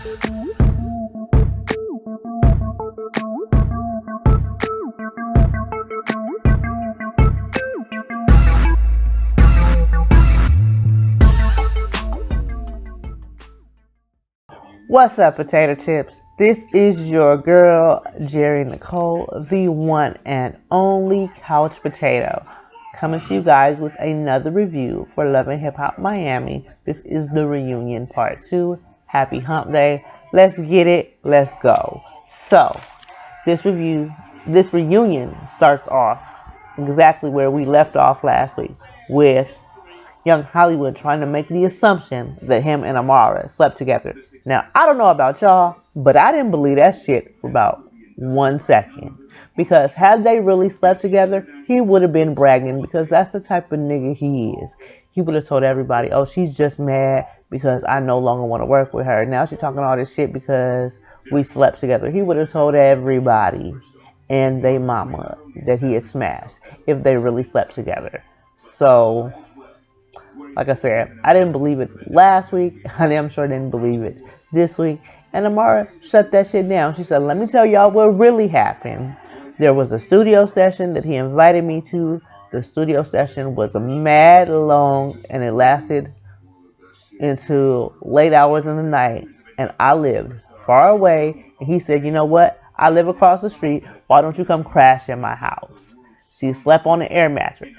What's up, potato chips? This is your girl, Jerry Nicole, the one and only Couch Potato, coming to you guys with another review for Love and Hip Hop Miami. This is the reunion part 2. Happy hump day. Let's get it. Let's go. So, this reunion starts off exactly where we left off last week, with Young Hollywood trying to make the assumption that him and Amara slept together. Now, I don't know about y'all, but I didn't believe that shit for about 1 second. Because had they really slept together, he would have been bragging, because that's the type of nigga he is. He would have told everybody, oh, she's just mad because I no longer want to work with her. Now she's talking all this shit because we slept together. He would have told everybody and they mama that he had smashed if they really slept together. So, like I said, I didn't believe it last week. I damn sure didn't believe it this week. And Amara shut that shit down. She said, let me tell y'all what really happened. There was a studio session that he invited me to. The studio session was mad long, and it lasted into late hours in the night. And I lived far away. And he said, you know what? I live across the street. Why don't you come crash in my house? She slept on the air mattress.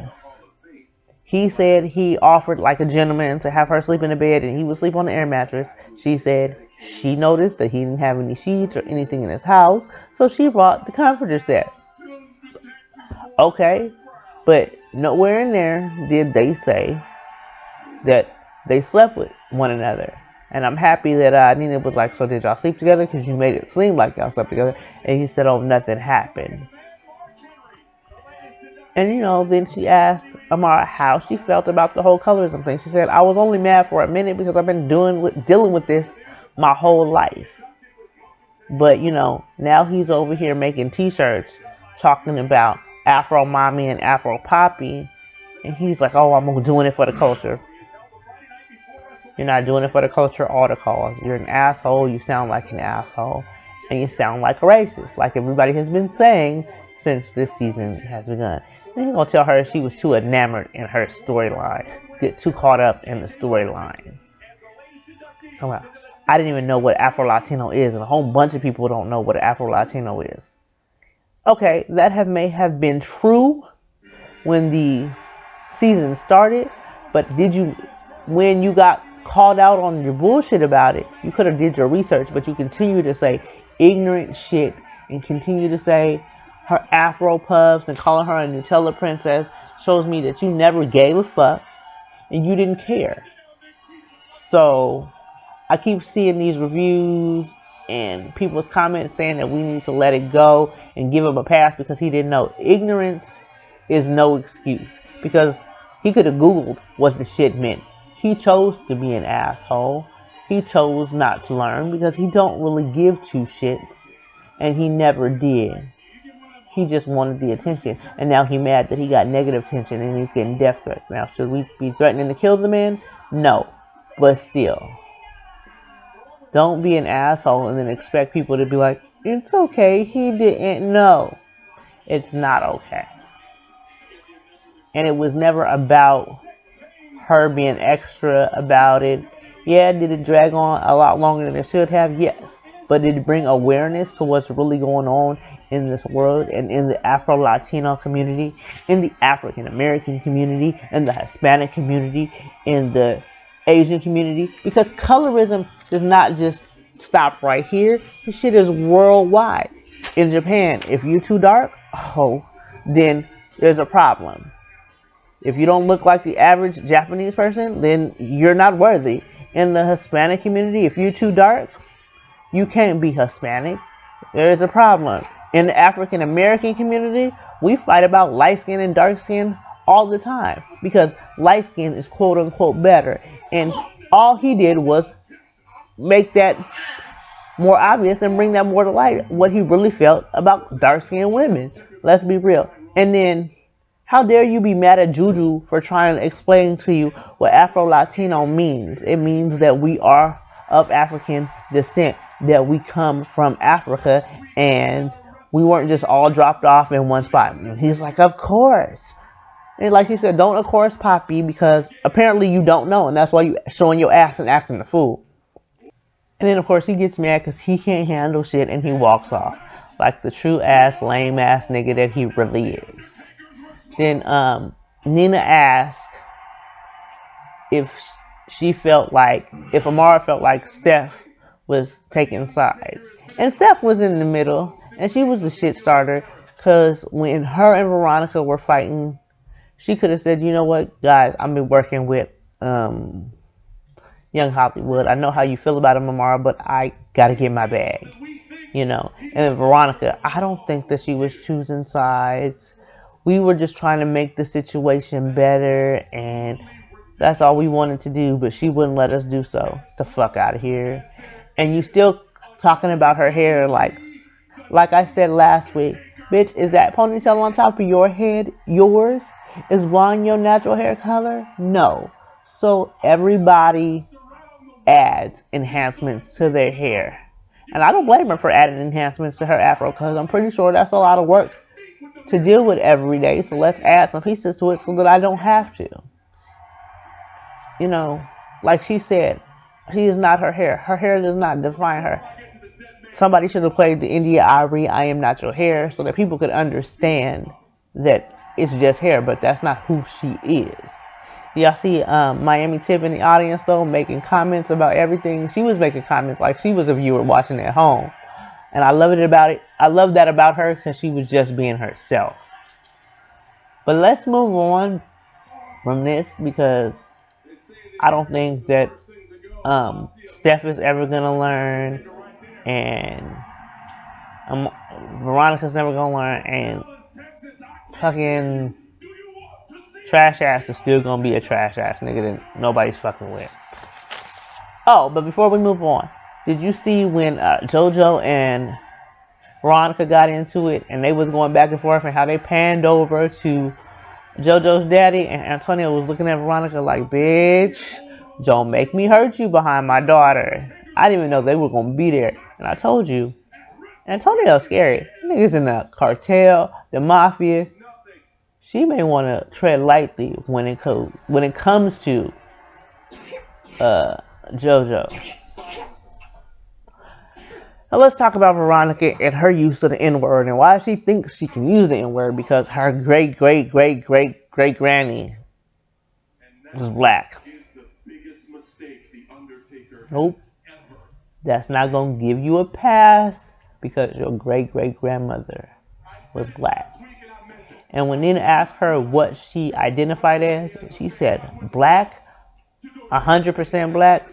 He said he offered like a gentleman to have her sleep in the bed and he would sleep on the air mattress. She said she noticed that he didn't have any sheets or anything in his house, so she brought the comforter set. Okay, but nowhere in there did they say that they slept with one another. And I'm happy that Nina was like, so did y'all sleep together? Because you made it seem like y'all slept together. And he said, oh, nothing happened. And, you know, then she asked Amara how she felt about the whole colorism thing. She said, I was only mad for a minute because I've been dealing with this my whole life. But, you know, now he's over here making t-shirts talking about Afro Mommy and Afro Poppy. And he's like, oh, I'm doing it for the culture. You're not doing it for the culture or the cause. You're an asshole. You sound like an asshole. And you sound like a racist, like everybody has been saying since this season has begun. And he's going to tell her she was too enamored in her storyline. Get too caught up in the storyline. Oh, wow. I didn't even know what Afro-Latino is, and a whole bunch of people don't know what Afro-Latino is. Okay, that may have been true when the season started, but when you got called out on your bullshit about it, you could have did your research, but you continue to say ignorant shit and continue to say her Afro puffs and calling her a Nutella princess shows me that you never gave a fuck and you didn't care. So I keep seeing these reviews and people's comments saying that we need to let it go and give him a pass because he didn't know. Ignorance is no excuse, because he could have Googled what the shit meant. He chose to be an asshole. He chose not to learn because he don't really give two shits, and he never did. He just wanted the attention, and now he's mad that he got negative attention and he's getting death threats. Now, should we be threatening to kill the man? No, but still. Don't be an asshole and then expect people to be like, it's okay, he didn't know. It's not okay. And it was never about her being extra about it. Yeah, did it drag on a lot longer than it should have? Yes. But did it bring awareness to what's really going on in this world and in the Afro-Latino community, in the African-American community, in the Hispanic community, in the Asian community? Because colorism does not just stop right here. This shit is worldwide. In Japan, if you're too dark, then there's a problem. If you don't look like the average Japanese person, then you're not worthy. In the Hispanic community, if you're too dark, you can't be Hispanic. There is a problem. In the African American community, we fight about light skin and dark skin all the time, because light skin is quote unquote better. And all he did was make that more obvious and bring that more to light, what he really felt about dark skinned women. Let's be real. And then, how dare you be mad at Juju for trying to explain to you what Afro-Latino means? It means that we are of African descent, that we come from Africa, and we weren't just all dropped off in one spot. And he's like, of course. And like she said, don't of course Poppy, because apparently you don't know, and that's why you showing your ass and acting the fool. And then of course he gets mad because he can't handle shit, and he walks off like the true ass, lame ass nigga that he really is. Then Nina asked if she felt like, if Amara felt like Steph was taking sides. And Steph was in the middle, and she was the shit starter, because when her and Veronica were fighting, she could have said, you know what, guys, I've been working with Young Hollywood. I know how you feel about him, Amara, but I gotta get my bag. You know. And Veronica, I don't think that she was choosing sides. We were just trying to make the situation better, and that's all we wanted to do, but she wouldn't let us do so. The fuck out of here. And you still talking about her hair like I said last week. Bitch, is that ponytail on top of your head yours? Is blonde your natural hair color? No. So everybody adds enhancements to their hair. And I don't blame her for adding enhancements to her afro, because I'm pretty sure that's a lot of work to deal with every day. So let's add some pieces to it so that I don't have to. You know, like she said, she is not her hair. Her hair does not define her. Somebody should have played the India Arie, I Am Not Your Hair, so that people could understand that it's just hair, but that's not who she is. Y'all see Miami Tip in the audience, though, making comments about everything. She was making comments like she was a viewer watching at home. And I love it about it. I love that about her, because she was just being herself. But let's move on from this, because I don't think that Steph is ever going to learn. And Veronica's never going to learn. And fucking trash ass is still going to be a trash ass nigga that nobody's fucking with. Oh, but before we move on, did you see when JoJo and Veronica got into it, and they was going back and forth, and how they panned over to JoJo's daddy, and Antonio was looking at Veronica like, bitch, don't make me hurt you behind my daughter. I didn't even know they were going to be there. And I told you, Antonio's scary. Niggas in the cartel, the mafia. She may want to tread lightly when it comes to JoJo. Now let's talk about Veronica and her use of the N-word, and why she thinks she can use the N-word, because her great-great-great-great-great-granny was black. Nope. That's not going to give you a pass, because your great-great-grandmother was black. And when Nina asked her what she identified as, she said, black, 100% black.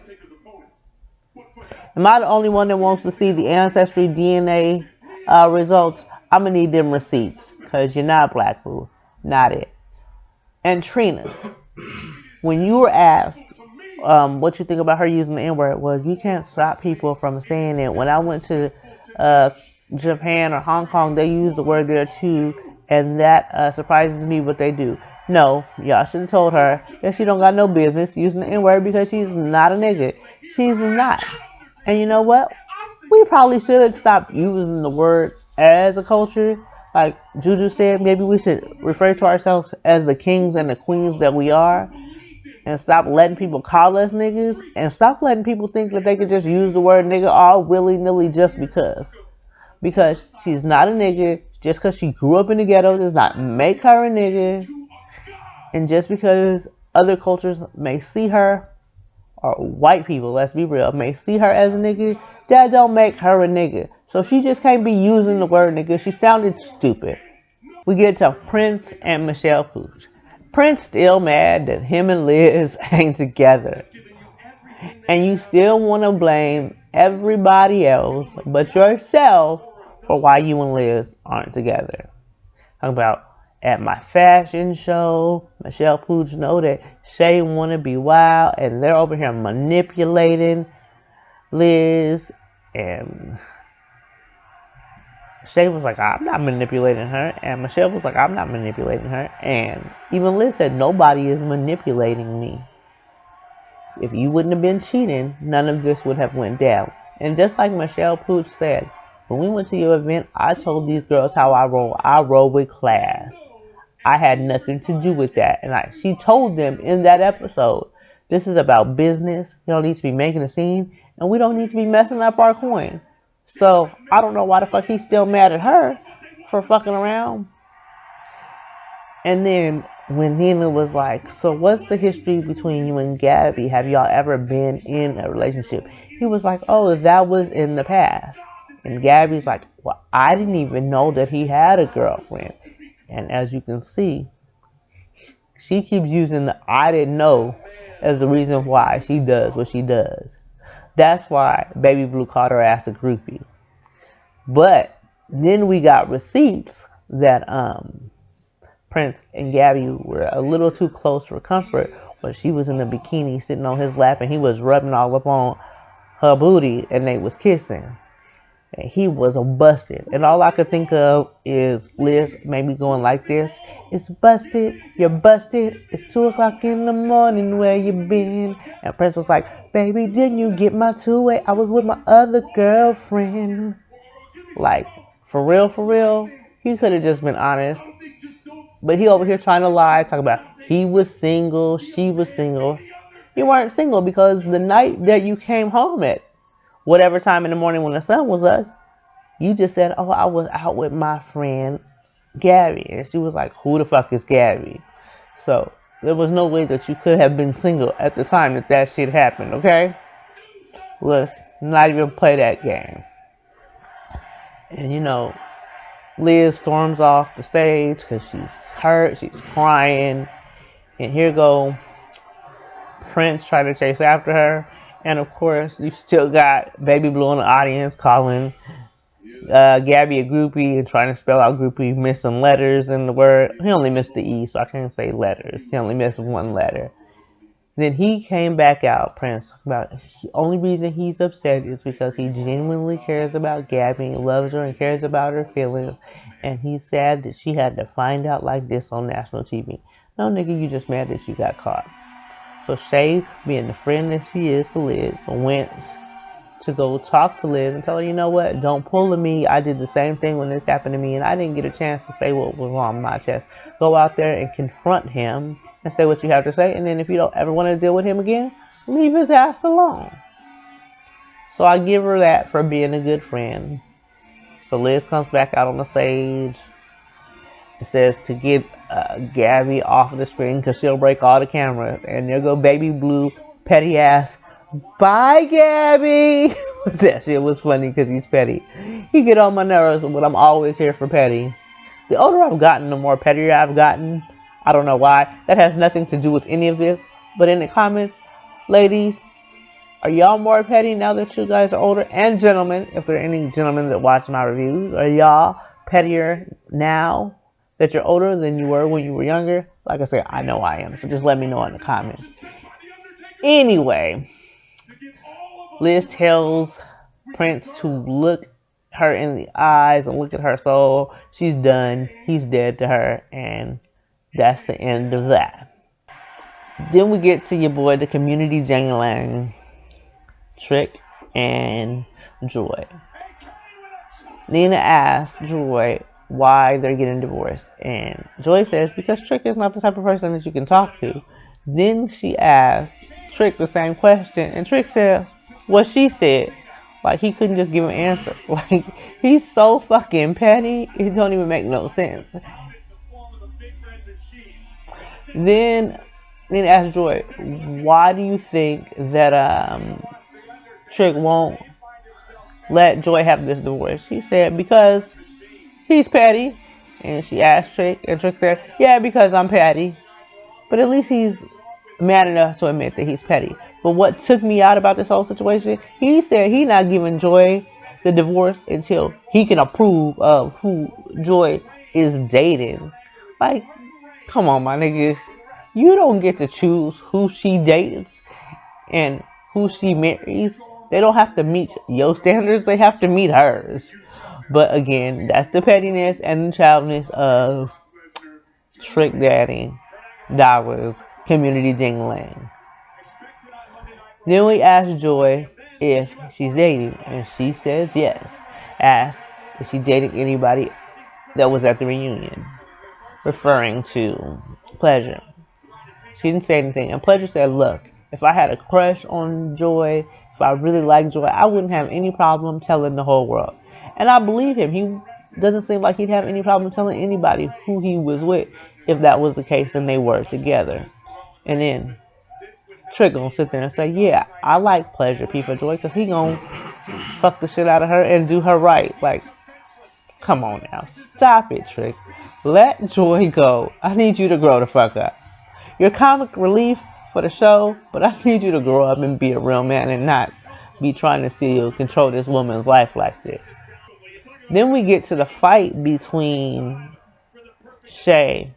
Am I the only one that wants to see the Ancestry DNA results? I'm going to need them receipts, because you're not black, boo. Not it. And Trina, when you were asked what you think about her using the N-word, well, you can't stop people from saying it. When I went to Japan or Hong Kong, they use the word there too, and that surprises me what they do. No, y'all should have told her that she don't got no business using the N-word, because she's not a nigga. She's not. And you know what? We probably should stop using the word as a culture. Like Juju said, maybe we should refer to ourselves as the kings and the queens that we are, and stop letting people call us niggas, and stop letting people think that they could just use the word nigga all willy-nilly just because. Because she's not a nigga. Just because she grew up in the ghetto does not make her a nigga. And just because other cultures may see her, or white people, let's be real, may see her as a nigga, that don't make her a nigga. So she just can't be using the word nigga. She sounded stupid. We get to Prince and Michelle Pooch. Prince still mad that him and Liz ain't together. And you still want to blame everybody else but yourself for why you and Liz aren't together. Talk about, at my fashion show, Michelle Pooch know that Shay want to be wild, and they're over here manipulating Liz, and Shay was like, I'm not manipulating her, and Michelle was like, I'm not manipulating her, and even Liz said, nobody is manipulating me. If you wouldn't have been cheating, none of this would have went down. And just like Michelle Pooch said, when we went to your event, I told these girls how I roll. I roll with class. I had nothing to do with that. And she told them in that episode, this is about business. You don't need to be making a scene. And we don't need to be messing up our coin. So, I don't know why the fuck he's still mad at her for fucking around. And then when Nina was like, so what's the history between you and Gabby? Have y'all ever been in a relationship? He was like, oh, that was in the past. And Gabby's like, well, I didn't even know that he had a girlfriend. And as you can see, she keeps using the I didn't know as the reason why she does what she does. That's why Baby Blue called her ass a groupie. But then we got receipts that Prince and Gabby were a little too close for comfort when she was in the bikini sitting on his lap and he was rubbing all up on her booty and they was kissing. And he was busted. And all I could think of is Liz maybe going like this. It's busted. You're busted. It's 2 o'clock in the morning. Where you been? And Prince was like, baby, didn't you get my two-way? I was with my other girlfriend. Like, for real, he could have just been honest. But he over here trying to lie, talking about he was single, she was single. You weren't single because the night that you came home at whatever time in the morning when the sun was up, you just said, oh, I was out with my friend Gabby. And she was like, who the fuck is Gabby? So there was no way that you could have been single at the time that shit happened, okay? Let's not even play that game. And you know, Liz storms off the stage because she's hurt, she's crying. And here go Prince trying to chase after her. And of course, you still got Baby Blue in the audience calling Gabby a groupie and trying to spell out groupie, missing letters in the word. He only missed the E, so I can't say letters. He only missed one letter. Then he came back out, Prince, about the only reason he's upset is because he genuinely cares about Gabby, loves her, and cares about her feelings. And he's sad that she had to find out like this on national TV. No, nigga, you just mad that you got caught. So Shay, being the friend that she is to Liz, went to go talk to Liz and tell her, you know what, don't pull at me. I did the same thing when this happened to me, and I didn't get a chance to say what was on my chest. Go out there and confront him and say what you have to say, and then if you don't ever want to deal with him again, leave his ass alone. So I give her that for being a good friend. So Liz comes back out on the stage. It says to get Gabby off of the screen because she'll break all the cameras. And there go Baby Blue, petty ass. Bye, Gabby. That shit was funny because he's petty. He get on my nerves, but I'm always here for petty. The older I've gotten, the more pettier I've gotten. I don't know why. That has nothing to do with any of this. But in the comments, ladies, are y'all more petty now that you guys are older? And gentlemen, if there are any gentlemen that watch my reviews, are y'all pettier now that you're older than you were when you were younger? Like I said, I know I am. So just let me know in the comments. Anyway, Liz tells Prince to look her in the eyes and look at her soul. She's done. He's dead to her. And that's the end of that. Then we get to your boy, the community Jangling, Trick and Joy. Nina asks Joy why they're getting divorced. And Joy says, because Trick is not the type of person that you can talk to. Then she asks Trick the same question. And Trick says what she said. Like, he couldn't just give an answer. Like, he's so fucking petty. It don't even make no sense. Then asked Joy, why do you think that Trick won't let Joy have this divorce? She said, because he's petty. And she asked Trick, and Trick said, yeah, because I'm petty. But at least he's man enough to admit that he's petty. But what took me out about this whole situation, he said he not giving Joy the divorce until he can approve of who Joy is dating. Like, come on, my nigga. You don't get to choose who she dates and who she marries. They don't have to meet your standards. They have to meet hers. But again, that's the pettiness and the childishness of Trick Daddy Dollar's community Jingling. Then we asked Joy if she's dating, and she says yes. Asked if she dated anybody that was at the reunion, referring to Pleasure. She didn't say anything, and Pleasure said, look, if I had a crush on Joy, if I really liked Joy, I wouldn't have any problem telling the whole world. And I believe him. He doesn't seem like he'd have any problem telling anybody who he was with if that was the case and they were together. And then Trick gonna sit there and say, yeah, I like Pleasure P for Joy, because he gonna fuck the shit out of her and do her right. Like, come on now. Stop it, Trick. Let Joy go. I need you to grow the fuck up. You're comic relief for the show, but I need you to grow up and be a real man and not be trying to still control this woman's life like this. Then we get to the fight between Shay,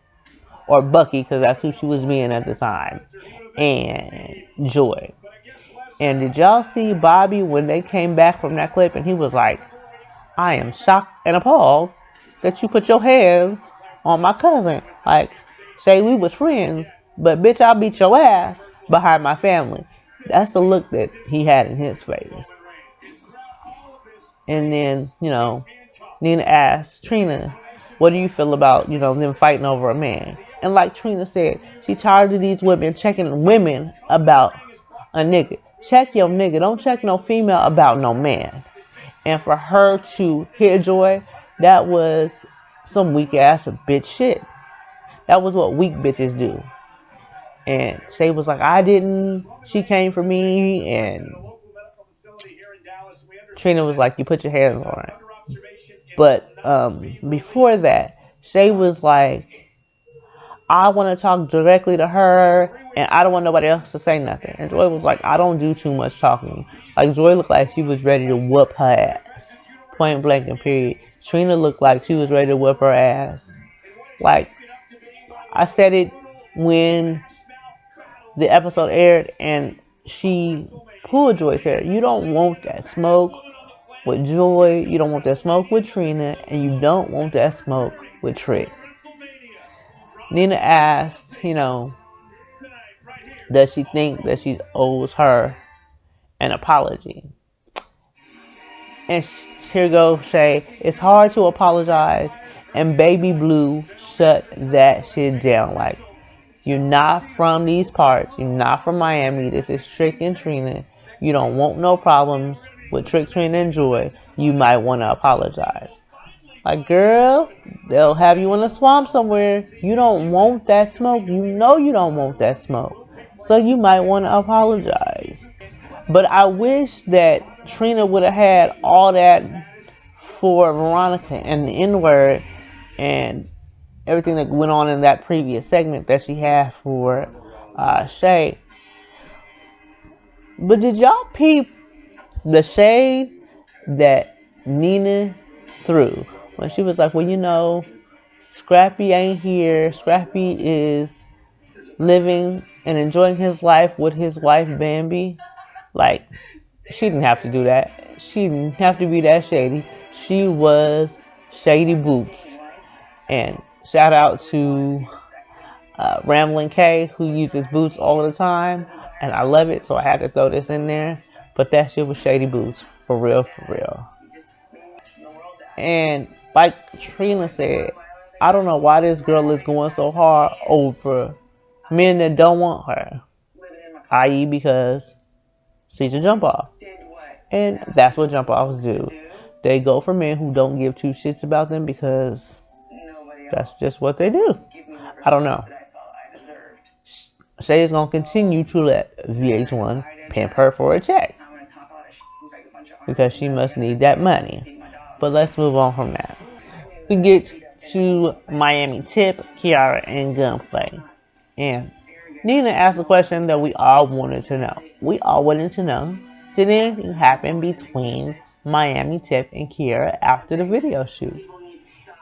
or Bucky, because that's who she was being at the time, and Joy. And did y'all see Bobby when they came back from that clip and he was like, I am shocked and appalled that you put your hands on my cousin. Like, Shay, we was friends, but bitch, I'll beat your ass behind my family. That's the look that he had in his face. And then, Nina asked Trina, what do you feel about, them fighting over a man? And like Trina said, she tired of these women checking women about a nigga. Check your nigga. Don't check no female about no man. And for her to hit Joy, that was some weak ass bitch shit. That was what weak bitches do. And Shay was like, I didn't. She came for me. And Trina was like, you put your hands on her. But before that, Shay was like, I want to talk directly to her, and I don't want nobody else to say nothing. And Joy was like, I don't do too much talking. Like, Joy looked like she was ready to whoop her ass. Point blank and period. Trina looked like she was ready to whoop her ass. Like, I said it when the episode aired, and she pulled Joy's hair. You don't want that smoke with Joy, you don't want that smoke with Trina, and you don't want that smoke with Trick. Nina asked, does she think that she owes her an apology? And here goes Shay, it's hard to apologize, and Baby Blue shut that shit down. Like, you're not from these parts, you're not from Miami, this is Trick and Trina, you don't want no problems with Trick, Trina, and Joy, you might want to apologize. Like, girl, they'll have you in a swamp somewhere. You don't want that smoke. You know you don't want that smoke. So you might want to apologize. But I wish that Trina would have had all that for Veronica and the N-word and everything that went on in that previous segment that she had for Shay. But did y'all peep the shade that Nina threw when she was like, well, Scrappy ain't here. Scrappy is living and enjoying his life with his wife, Bambi. Like, she didn't have to do that. She didn't have to be that shady. She was Shady Boots. And shout out to Ramblin' K, who uses boots all the time. And I love it, so I had to throw this in there. But that shit was Shady Boots. For real, for real. And like Trina said, I don't know why this girl is going so hard over men that don't want her. I.e. because she's a jump off. And that's what jump offs do. They go for men who don't give two shits about them because that's just what they do. I don't know. Shay is going to continue to let VH1 pimp her for a check, because she must need that money. But let's move on from that. We get to Miami Tip, Kiara, and Gunplay. And Nina asked a question that we all wanted to know. We all wanted to know, did anything happen between Miami Tip and Kiara after the video shoot?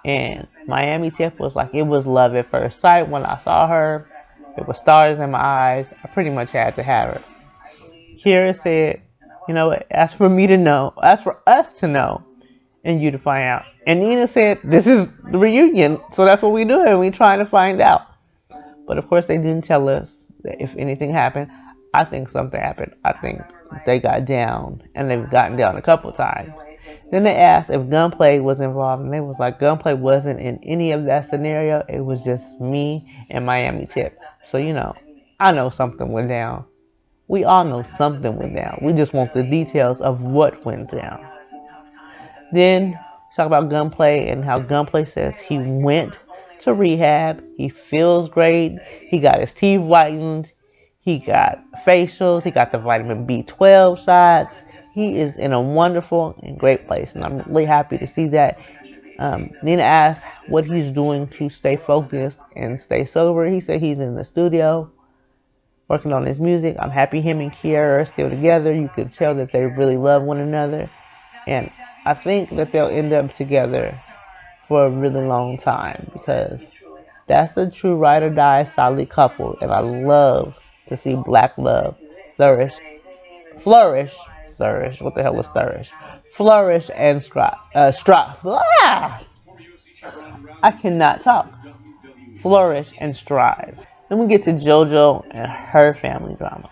And Miami Tip was like, it was love at first sight when I saw her. It was stars in my eyes. I pretty much had to have her. Kiara said, as for me to know, as for us to know, and you to find out. And Nina said, this is the reunion, so that's what we do, and we trying to find out. But of course, they didn't tell us that if anything happened. I think something happened. I think they got down, and they've gotten down a couple times. Then they asked if Gunplay was involved, and they was like, Gunplay wasn't in any of that scenario. It was just me and Miami Tip. So, I know something went down. We all know something went down. We just want the details of what went down. Then talk about Gunplay and how Gunplay says he went to rehab. He feels great. He got his teeth whitened. He got facials. He got the vitamin B12 shots. He is in a wonderful and great place, and I'm really happy to see that. Nina asked what he's doing to stay focused and stay sober. He said he's in the studio working on his music. I'm happy him and Kiara are still together. You can tell that they really love one another. And I think that they'll end up together for a really long time, because that's a true ride or die solid couple. And I love to see black love flourish. What the hell is flourish? Flourish and strive. I cannot talk. Flourish and strive. Then we get to JoJo and her family drama.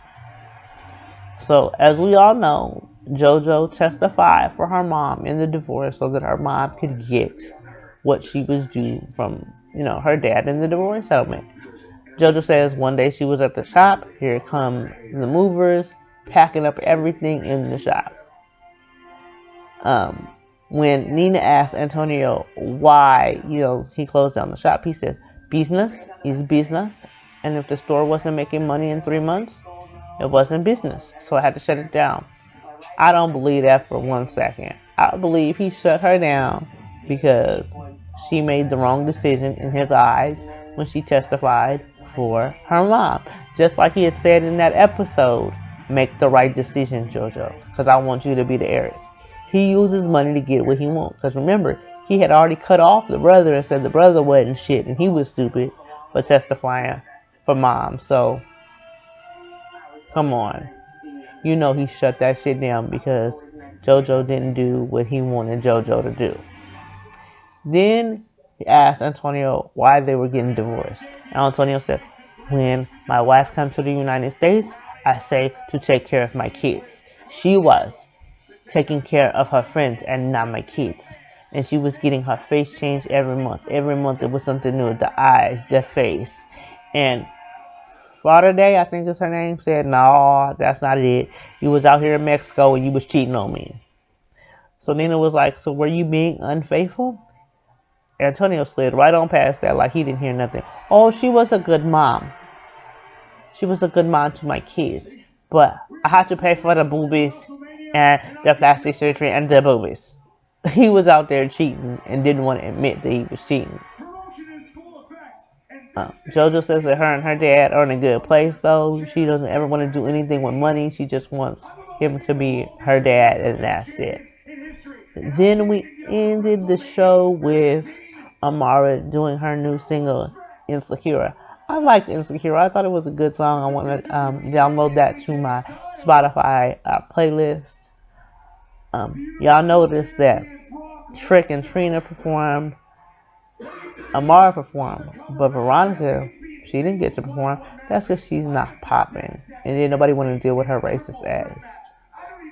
So, as we all know, JoJo testified for her mom in the divorce so that her mom could get what she was due from, her dad in the divorce settlement. JoJo says one day she was at the shop. Here come the movers, packing up everything in the shop. When Nina asked Antonio why, he closed down the shop, he said, business is business. And if the store wasn't making money in 3 months, it wasn't business. So I had to shut it down. I don't believe that for 1 second. I believe he shut her down because she made the wrong decision in his eyes when she testified for her mom. Just like he had said in that episode, make the right decision, JoJo, because I want you to be the heiress. He uses money to get what he wants. Because remember, he had already cut off the brother and said the brother wasn't shit and he was stupid for testifying for mom. So, come on. He shut that shit down because JoJo didn't do what he wanted JoJo to do. Then he asked Antonio why they were getting divorced. And Antonio said, when my wife comes to the United States, I say to take care of my kids. She was taking care of her friends and not my kids. And she was getting her face changed every month. Every month it was something new. The eyes, the face. And Florida Day, I think is her name, said, no, that's not it. You was out here in Mexico and you was cheating on me. So Nina was like, so were you being unfaithful? Antonio slid right on past that like he didn't hear nothing. Oh, she was a good mom. She was a good mom to my kids. But I had to pay for the boobies and the plastic surgery and the boobies. He was out there cheating and didn't want to admit that he was cheating. JoJo says that her and her dad are in a good place, though. She doesn't ever want to do anything with money. She just wants him to be her dad, and that's it. Then we ended the show with Amara doing her new single, Insecure. I liked Insecure. I thought it was a good song. I want to download that to my Spotify playlist. Y'all noticed that Trick and Trina performed. Amara performed, but Veronica, she didn't get to perform. That's because she's not popping, and then nobody wanted to deal with her racist ass.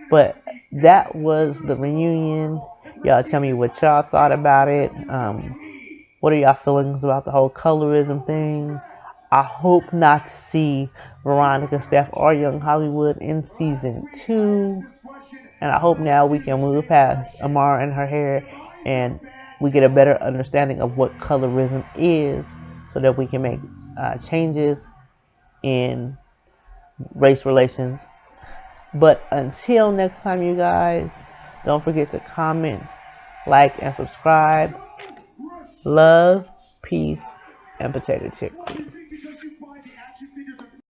But that was the reunion. Y'all tell me what y'all thought about it. What are y'all feelings about the whole colorism thing? I hope not to see Veronica, Steph, or Young Hollywood in season 2. And I hope now we can move past Amara and her hair and we get a better understanding of what colorism is so that we can make changes in race relations. But until next time, you guys, don't forget to comment, like, and subscribe. Love, peace, and potato chip, please.